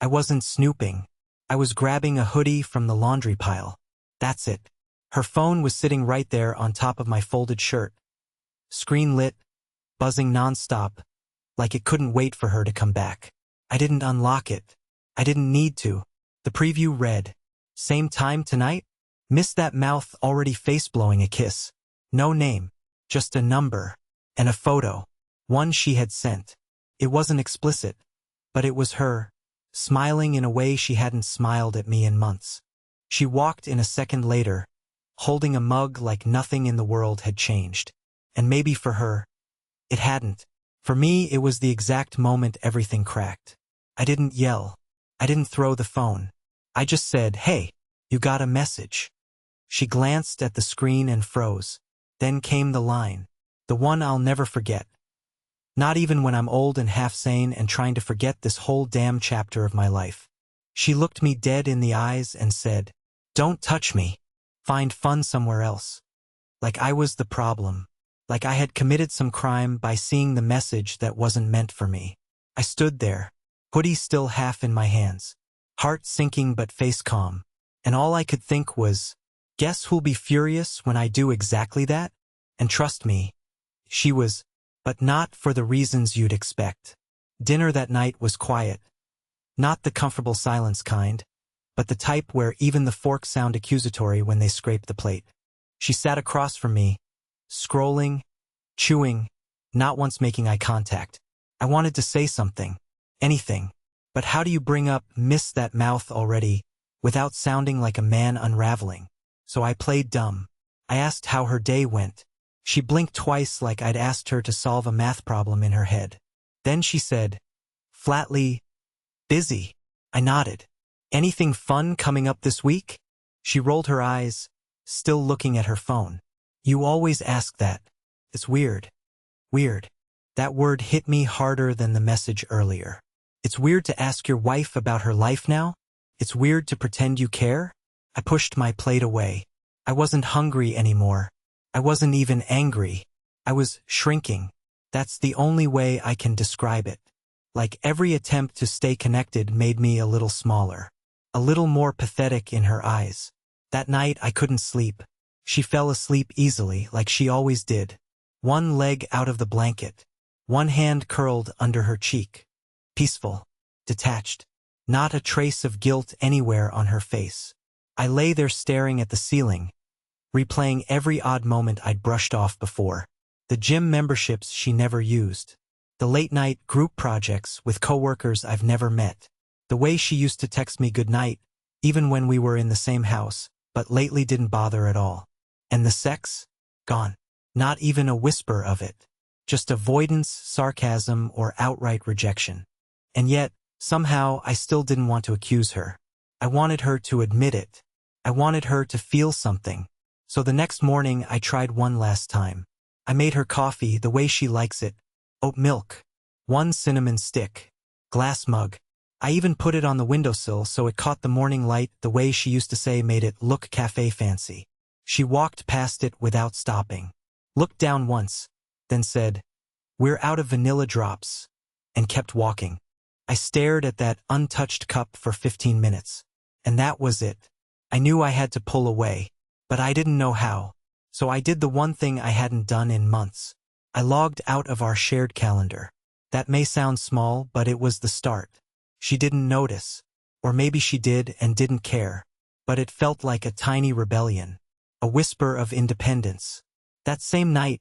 I wasn't snooping. I was grabbing a hoodie from the laundry pile. That's it. Her phone was sitting right there on top of my folded shirt. Screen lit, buzzing nonstop, like it couldn't wait for her to come back. I didn't unlock it. I didn't need to. The preview read, "Same time tonight? Missed that mouth already face-blowing a kiss. No name, just a number, and a photo. One she had sent. It wasn't explicit, but it was her, smiling in a way she hadn't smiled at me in months. She walked in a second later, holding a mug like nothing in the world had changed. And maybe for her, it hadn't. For me, it was the exact moment everything cracked. I didn't yell. I didn't throw the phone. I just said, "Hey, you got a message." She glanced at the screen and froze. Then came the line. The one I'll never forget. Not even when I'm old and half sane and trying to forget this whole damn chapter of my life. She looked me dead in the eyes and said, "Don't touch me. Find fun somewhere else." Like I was the problem. Like I had committed some crime by seeing the message that wasn't meant for me. I stood there, hoodie still half in my hands, heart sinking but face calm, and all I could think was, guess who'll be furious when I do exactly that? And trust me, she was, but not for the reasons you'd expect. Dinner that night was quiet. Not the comfortable silence kind, but the type where even the forks sound accusatory when they scrape the plate. She sat across from me, scrolling, chewing, not once making eye contact. I wanted to say something, anything, but how do you bring up "miss that mouth already" without sounding like a man unraveling? So I played dumb. I asked how her day went. She blinked twice like I'd asked her to solve a math problem in her head. Then she said, flatly, "Busy." I nodded. "Anything fun coming up this week?" She rolled her eyes, still looking at her phone. "You always ask that. It's weird." Weird. That word hit me harder than the message earlier. It's weird to ask your wife about her life now? It's weird to pretend you care? I pushed my plate away. I wasn't hungry anymore. I wasn't even angry. I was shrinking. That's the only way I can describe it. Like every attempt to stay connected made me a little smaller. A little more pathetic in her eyes. That night I couldn't sleep. She fell asleep easily, like she always did. One leg out of the blanket. One hand curled under her cheek. Peaceful. Detached. Not a trace of guilt anywhere on her face. I lay there staring at the ceiling, replaying every odd moment I'd brushed off before. The gym memberships she never used. The late-night group projects with coworkers I've never met. The way she used to text me goodnight, even when we were in the same house, but lately didn't bother at all. And the sex? Gone. Not even a whisper of it. Just avoidance, sarcasm, or outright rejection. And yet, somehow, I still didn't want to accuse her. I wanted her to admit it. I wanted her to feel something. So the next morning, I tried one last time. I made her coffee the way she likes it. Oat milk. 1 cinnamon stick. Glass mug. I even put it on the windowsill so it caught the morning light the way she used to say made it look cafe fancy. She walked past it without stopping. Looked down once, then said, "We're out of vanilla drops," and kept walking. I stared at that untouched cup for 15 minutes. And that was it. I knew I had to pull away, but I didn't know how. So I did the one thing I hadn't done in months. I logged out of our shared calendar. That may sound small, but it was the start. She didn't notice. Or maybe she did and didn't care. But it felt like a tiny rebellion. A whisper of independence. That same night,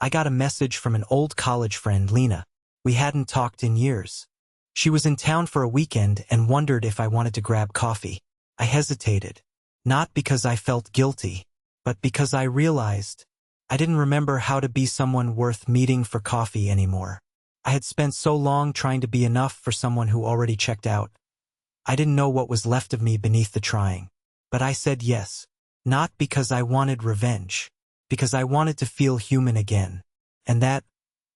I got a message from an old college friend, Lena. We hadn't talked in years. She was in town for a weekend and wondered if I wanted to grab coffee. I hesitated. Not because I felt guilty, but because I realized I didn't remember how to be someone worth meeting for coffee anymore. I had spent so long trying to be enough for someone who already checked out. I didn't know what was left of me beneath the trying. But I said yes. Not because I wanted revenge. Because I wanted to feel human again. And that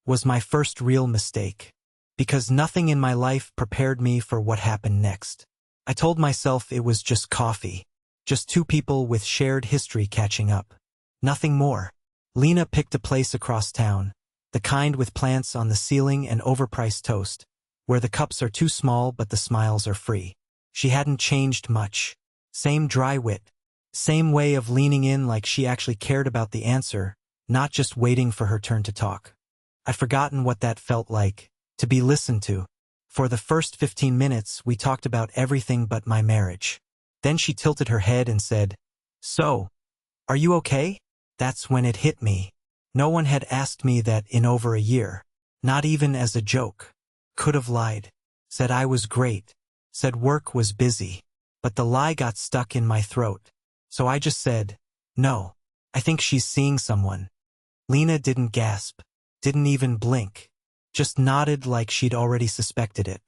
was my first real mistake. Because nothing in my life prepared me for what happened next. I told myself it was just coffee. Just two people with shared history catching up. Nothing more. Lena picked a place across town. The kind with plants on the ceiling and overpriced toast. where the cups are too small but the smiles are free. She hadn't changed much. Same dry wit. Same way of leaning in like she actually cared about the answer, not just waiting for her turn to talk. I'd forgotten what that felt like, to be listened to. For the first 15 minutes, we talked about everything but my marriage. Then she tilted her head and said, "So, are you okay?" That's when it hit me. No one had asked me that in over a year. Not even as a joke. Could have lied. Said I was great. Said work was busy. But the lie got stuck in my throat. So I just said, "No. I think she's seeing someone." Lena didn't gasp. Didn't even blink. Just nodded like she'd already suspected it.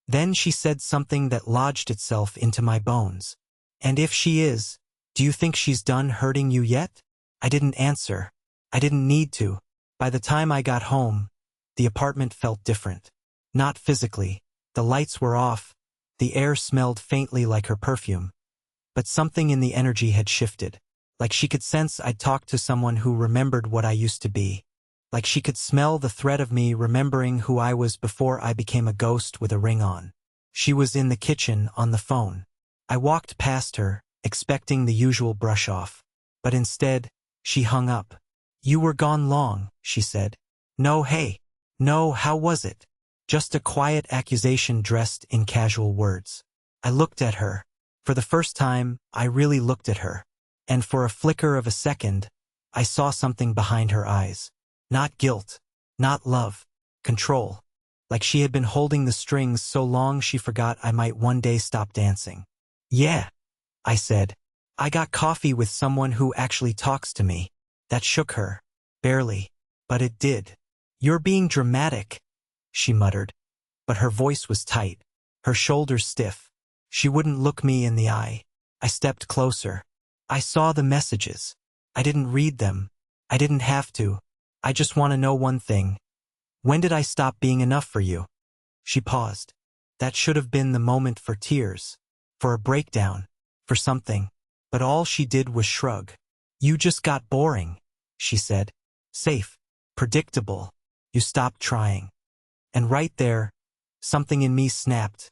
Then she said something that lodged itself into my bones. "And if she is, do you think she's done hurting you yet?" I didn't answer. I didn't need to. By the time I got home, the apartment felt different. Not physically. The lights were off. The air smelled faintly like her perfume. But something in the energy had shifted. Like she could sense I'd talked to someone who remembered what I used to be. Like she could smell the threat of me remembering who I was before I became a ghost with a ring on. She was in the kitchen on the phone. I walked past her, expecting the usual brush off. But instead, she hung up. "You were gone long," she said. "No, hey. No, how was it?" Just a quiet accusation dressed in casual words. I looked at her. For the first time, I really looked at her. And for a flicker of a second, I saw something behind her eyes. Not guilt. Not love. Control. Like she had been holding the strings so long she forgot I might one day stop dancing. "Yeah," I said. "I got coffee with someone who actually talks to me." That shook her. Barely. But it did. "You're being dramatic," she muttered. But her voice was tight. Her shoulders stiff. She wouldn't look me in the eye. I stepped closer. I saw the messages. I didn't read them. I didn't have to. "I just want to know one thing. When did I stop being enough for you?" She paused. That should have been the moment for tears. For a breakdown. For something. But all she did was shrug. "You just got boring," she said. "Safe. Predictable. You stopped trying." And right there, something in me snapped.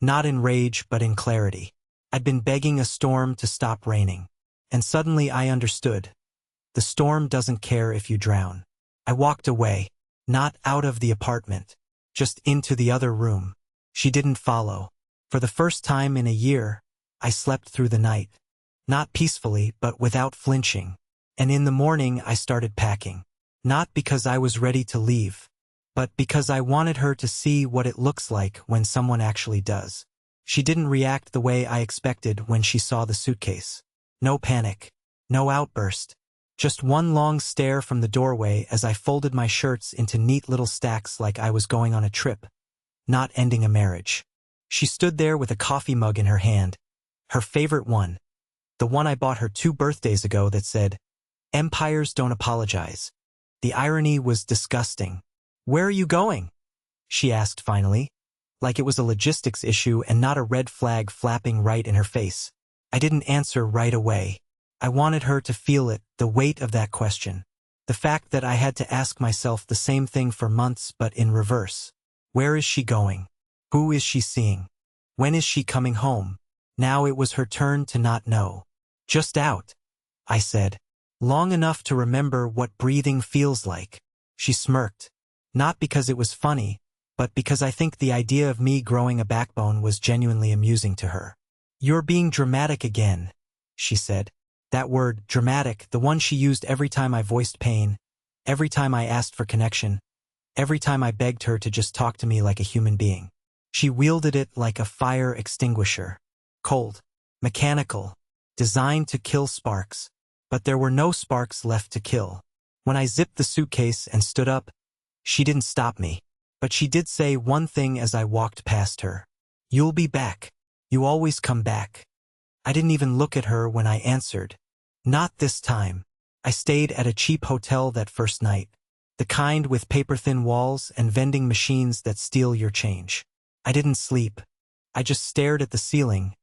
Not in rage, but in clarity. I'd been begging a storm to stop raining. And suddenly I understood. The storm doesn't care if you drown. I walked away. Not out of the apartment. Just into the other room. She didn't follow. For the first time in a year, I slept through the night. Not peacefully, but without flinching. And in the morning I started packing. Not because I was ready to leave, but because I wanted her to see what it looks like when someone actually does. She didn't react the way I expected when she saw the suitcase. No panic. No outburst. Just one long stare from the doorway as I folded my shirts into neat little stacks like I was going on a trip, not ending a marriage. She stood there with a coffee mug in her hand, her favorite one, the one I bought her 2 birthdays ago that said, "Empires don't apologize." The irony was disgusting. "Where are you going?" she asked finally, like it was a logistics issue and not a red flag flapping right in her face. I didn't answer right away. I wanted her to feel it, the weight of that question. The fact that I had to ask myself the same thing for months but in reverse. Where is she going? Who is she seeing? When is she coming home? Now it was her turn to not know. "Just out," I said. "Long enough to remember what breathing feels like." She smirked. Not because it was funny, but because I think the idea of me growing a backbone was genuinely amusing to her. "You're being dramatic again," she said. That word, dramatic, the one she used every time I voiced pain, every time I asked for connection, every time I begged her to just talk to me like a human being. She wielded it like a fire extinguisher. Cold, mechanical, designed to kill sparks. But there were no sparks left to kill. When I zipped the suitcase and stood up, she didn't stop me. But she did say one thing as I walked past her. "You'll be back. You always come back." I didn't even look at her when I answered. "Not this time." I stayed at a cheap hotel that first night. The kind with paper-thin walls and vending machines that steal your change. I didn't sleep. I just stared at the ceiling,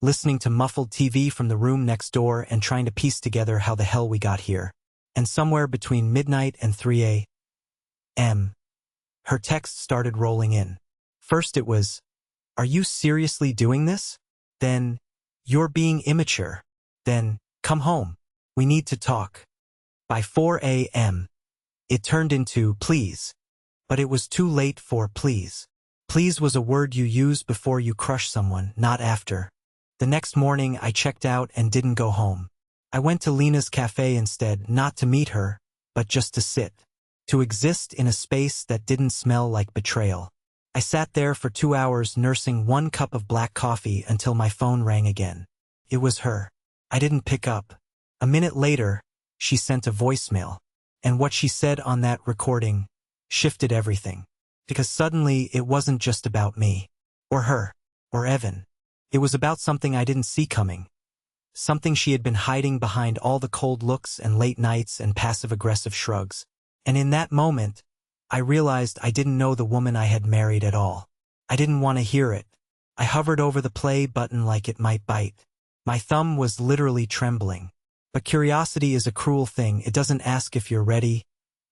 listening to muffled TV from the room next door and trying to piece together how the hell we got here. And somewhere between midnight and 3 a.m., her text started rolling in. First it was, "Are you seriously doing this?" Then, "You're being immature." Then, "Come home. We need to talk." By 4 a.m., it turned into "please." But it was too late for please. Please was a word you use before you crush someone, not after. The next morning, I checked out and didn't go home. I went to Lena's cafe instead, not to meet her, but just to sit. To exist in a space that didn't smell like betrayal. I sat there for 2 hours nursing one cup of black coffee until my phone rang again. It was her. I didn't pick up. A minute later, she sent a voicemail. And what she said on that recording shifted everything. Because suddenly it wasn't just about me. Or her. Or Evan. It was about something I didn't see coming. Something she had been hiding behind all the cold looks and late nights and passive-aggressive shrugs. And in that moment, I realized I didn't know the woman I had married at all. I didn't want to hear it. I hovered over the play button like it might bite. My thumb was literally trembling. But curiosity is a cruel thing. It doesn't ask if you're ready.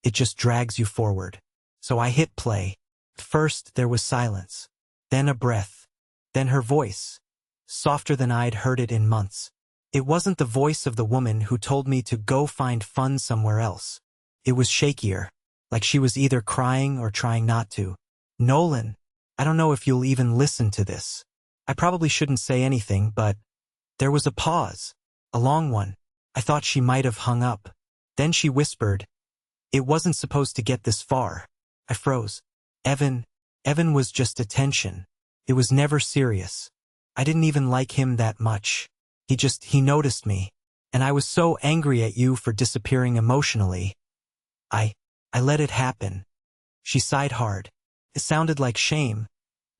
It just drags you forward. So I hit play. First, there was silence. Then a breath. Then her voice. Softer than I'd heard it in months. It wasn't the voice of the woman who told me to go find fun somewhere else. It was shakier, like she was either crying or trying not to. "Nolan, I don't know if you'll even listen to this." I probably shouldn't say anything, but there was a pause. A long one. I thought she might have hung up. Then she whispered, "It wasn't supposed to get this far." I froze. Evan was just attention. It was never serious. I didn't even like him that much. He noticed me. And I was so angry at you for disappearing emotionally. I let it happen." She sighed hard. It sounded like shame,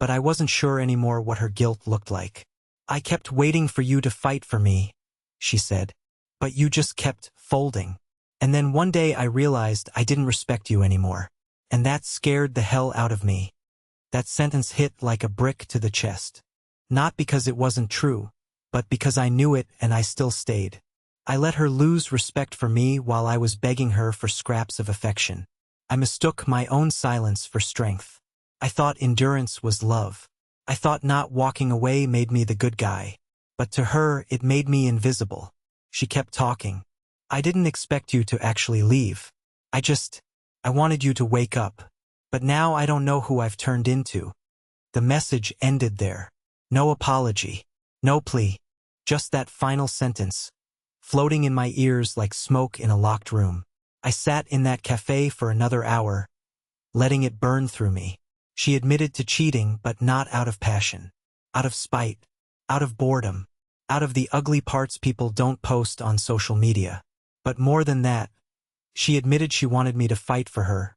but I wasn't sure anymore what her guilt looked like. "I kept waiting for you to fight for me," she said. "But you just kept folding. And then one day I realized I didn't respect you anymore. And that scared the hell out of me." That sentence hit like a brick to the chest. Not because it wasn't true, but because I knew it and I still stayed. I let her lose respect for me while I was begging her for scraps of affection. I mistook my own silence for strength. I thought endurance was love. I thought not walking away made me the good guy. But to her, it made me invisible. She kept talking. "I didn't expect you to actually leave. I wanted you to wake up. But now I don't know who I've turned into." The message ended there. No apology. No plea. Just that final sentence, floating in my ears like smoke in a locked room. I sat in that cafe for another hour, letting it burn through me. She admitted to cheating, but not out of passion. Out of spite. Out of boredom. Out of the ugly parts people don't post on social media. But more than that, she admitted she wanted me to fight for her,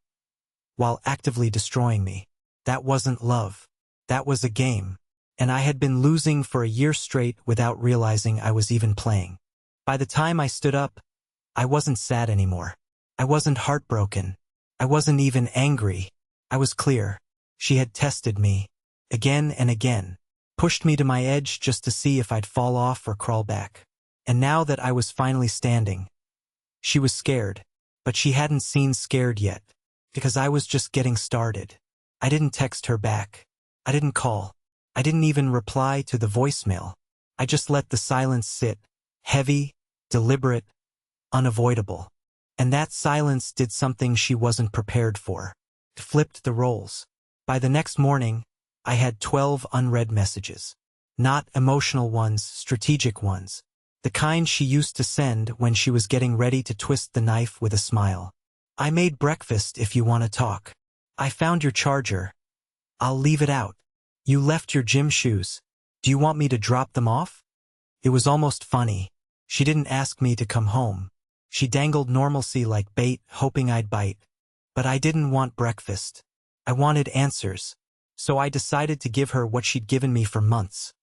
while actively destroying me. That wasn't love. That was a game. And I had been losing for a year straight without realizing I was even playing. By the time I stood up, I wasn't sad anymore. I wasn't heartbroken. I wasn't even angry. I was clear. She had tested me, again and again, pushed me to my edge just to see if I'd fall off or crawl back. And now that I was finally standing, she was scared, but she hadn't seen scared yet, because I was just getting started. I didn't text her back. I didn't call. I didn't even reply to the voicemail. I just let the silence sit, heavy, deliberate, unavoidable. And that silence did something she wasn't prepared for. It flipped the roles. By the next morning, I had 12 unread messages. Not emotional ones, strategic ones. The kind she used to send when she was getting ready to twist the knife with a smile. "I made breakfast if you want to talk. I found your charger. I'll leave it out. You left your gym shoes. Do you want me to drop them off?" It was almost funny. She didn't ask me to come home. She dangled normalcy like bait, hoping I'd bite. But I didn't want breakfast. I wanted answers. So I decided to give her what she'd given me for months.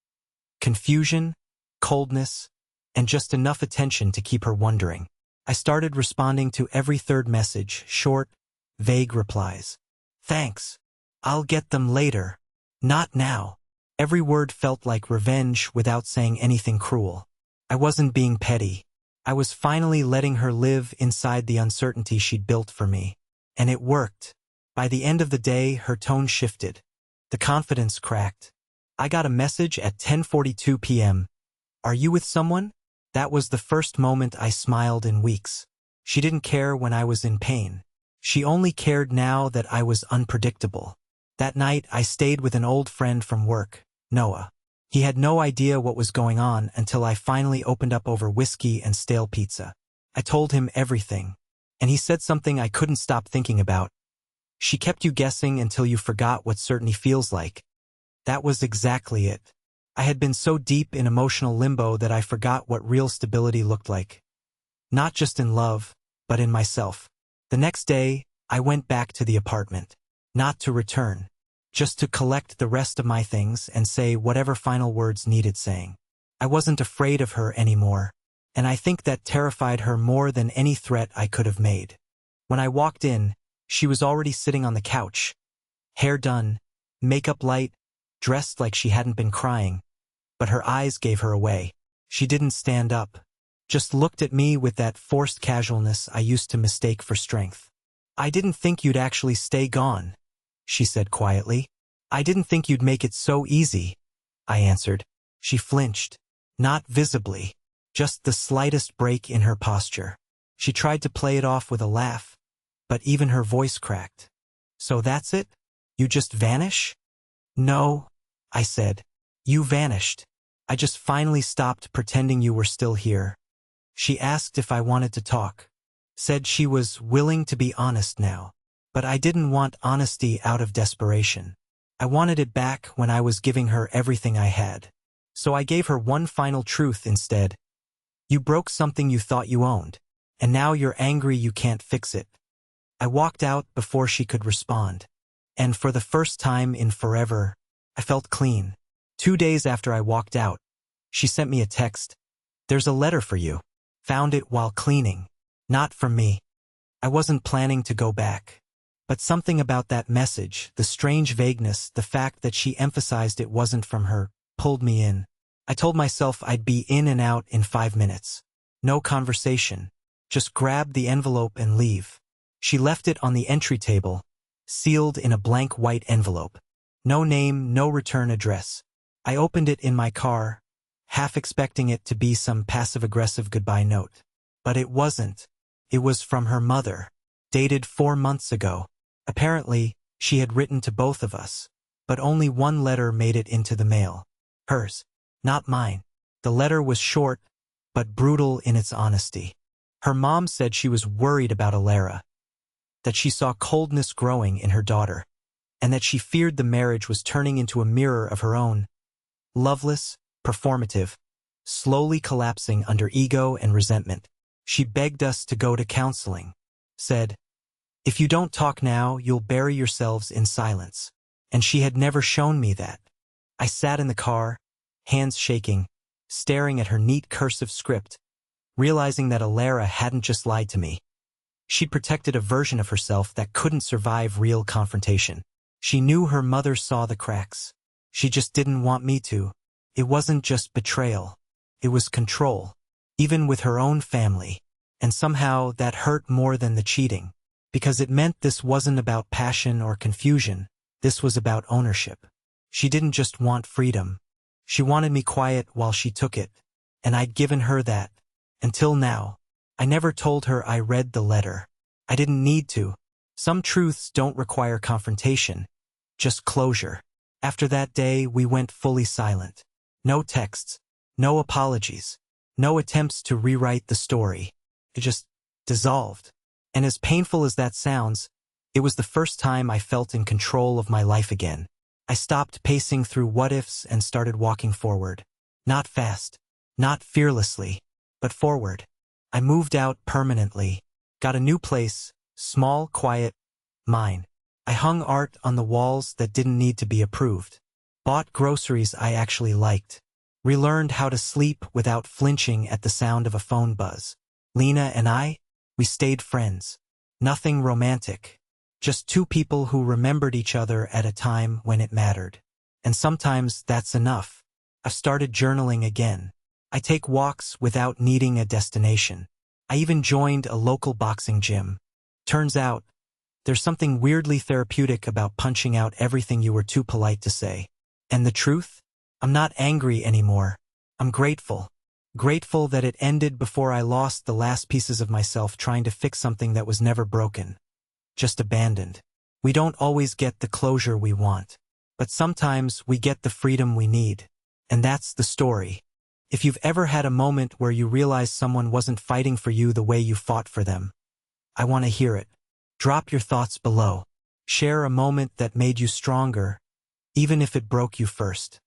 Confusion, coldness, and just enough attention to keep her wondering. I started responding to every third message, short, vague replies. "Thanks. I'll get them later. Not now." Every word felt like revenge without saying anything cruel. I wasn't being petty. I was finally letting her live inside the uncertainty she'd built for me. And it worked. By the end of the day, her tone shifted. The confidence cracked. I got a message at 10:42 p.m. Are you with someone? That was the first moment I smiled in weeks. She didn't care when I was in pain. She only cared now that I was unpredictable. That night, I stayed with an old friend from work, Noah. He had no idea what was going on until I finally opened up over whiskey and stale pizza. I told him everything, and he said something I couldn't stop thinking about. She kept you guessing until you forgot what certainty feels like. That was exactly it. I had been so deep in emotional limbo that I forgot what real stability looked like. Not just in love, but in myself. The next day, I went back to the apartment. Not to return. Just to collect the rest of my things and say whatever final words needed saying. I wasn't afraid of her anymore, and I think that terrified her more than any threat I could have made. When I walked in, she was already sitting on the couch. Hair done, makeup light, dressed like she hadn't been crying. But her eyes gave her away. She didn't stand up. Just looked at me with that forced casualness I used to mistake for strength. I didn't think you'd actually stay gone, she said quietly. I didn't think you'd make it so easy, I answered. She flinched. Not visibly. Just the slightest break in her posture. She tried to play it off with a laugh, but even her voice cracked. So that's it? You just vanish? No, I said. You vanished. I just finally stopped pretending you were still here. She asked if I wanted to talk. Said she was willing to be honest now. But I didn't want honesty out of desperation. I wanted it back when I was giving her everything I had. So I gave her one final truth instead. You broke something you thought you owned, and now you're angry you can't fix it. I walked out before she could respond. And for the first time in forever, I felt clean. 2 days after I walked out, she sent me a text. There's a letter for you. Found it while cleaning. Not from me. I wasn't planning to go back. But something about that message, the strange vagueness, the fact that she emphasized it wasn't from her, pulled me in. I told myself I'd be in and out in 5 minutes. No conversation. Just grab the envelope and leave. She left it on the entry table, sealed in a blank white envelope. No name, no return address. I opened it in my car, half expecting it to be some passive-aggressive goodbye note. But it wasn't. It was from her mother, dated 4 months ago. Apparently, she had written to both of us, but only one letter made it into the mail. Hers, not mine. The letter was short, but brutal in its honesty. Her mom said she was worried about Alara, that she saw coldness growing in her daughter, and that she feared the marriage was turning into a mirror of her own, loveless, performative, slowly collapsing under ego and resentment. She begged us to go to counseling, said, if you don't talk now, you'll bury yourselves in silence. And she had never shown me that. I sat in the car, hands shaking, staring at her neat cursive script, realizing that Alara hadn't just lied to me. She'd protected a version of herself that couldn't survive real confrontation. She knew her mother saw the cracks. She just didn't want me to. It wasn't just betrayal. It was control, even with her own family. And somehow that hurt more than the cheating, because it meant this wasn't about passion or confusion. This was about ownership. She didn't just want freedom. She wanted me quiet while she took it, and I'd given her that. Until now. I never told her I read the letter. I didn't need to. Some truths don't require confrontation, just closure. After that day, we went fully silent. No texts, no apologies, no attempts to rewrite the story. It just dissolved. And as painful as that sounds, it was the first time I felt in control of my life again. I stopped pacing through what-ifs and started walking forward. Not fast, not fearlessly, but forward. I moved out permanently, got a new place, small, quiet, mine. I hung art on the walls that didn't need to be approved. Bought groceries I actually liked. Relearned how to sleep without flinching at the sound of a phone buzz. Lena and I, we stayed friends. Nothing romantic. Just two people who remembered each other at a time when it mattered. And sometimes that's enough. I've started journaling again. I take walks without needing a destination. I even joined a local boxing gym. Turns out, There's something weirdly therapeutic about punching out everything you were too polite to say. And the truth? I'm not angry anymore. I'm grateful. Grateful that it ended before I lost the last pieces of myself trying to fix something that was never broken. Just abandoned. We don't always get the closure we want. But sometimes we get the freedom we need. And that's the story. If you've ever had a moment where you realize someone wasn't fighting for you the way you fought for them, I want to hear it. Drop your thoughts below. Share a moment that made you stronger, even if it broke you first.